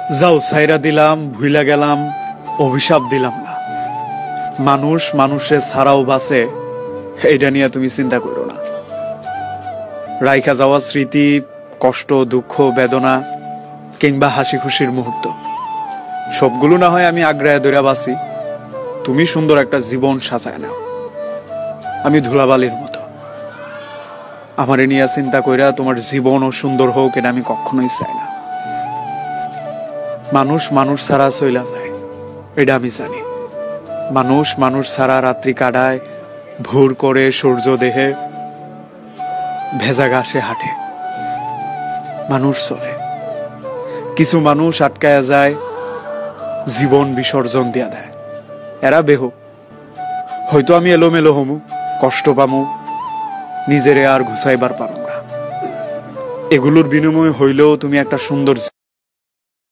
যাও ছাইরা দিলাম, ভুইলা গেলাম, অভিশাপ দিলাম না। মানুষ মানুষে ছাড়াও বাঁচে, এইটা নিয়ে তুমি চিন্তা করো না। রাইখা যাওয়া স্মৃতি, কষ্ট, দুঃখ, বেদনা কিংবা হাসি খুশির মুহূর্ত, সবগুলো না হয় আমি আগ্রায় ধরে বাঁচি। তুমি সুন্দর একটা জীবন সাজায় নাও, আমি ধুলাবালির মতো। আমারে নিয়ে চিন্তা কইরা তোমার জীবনও সুন্দর হোক, এটা আমি কখনোই চাই না। মানুষ মানুষ ছাড়া চইলা যায়, এটা আমি জানি। মানুষ মানুষ ছাড়া রাত্রি কাটায়, ভোর করে সূর্য দেহে, ভেজা ঘাসে হাঁটে। মানুষ চলে, কিছু মানুষ আটকায়া যায়, জীবন বিসর্জন দিয়া দেয়। এরা বেহ, হয়তো আমি এলোমেলো হমু, কষ্ট পামু, নিজেরে আর ঘুষাইবার পারুম না। এগুলোর বিনিময় হইলেও তুমি একটা সুন্দর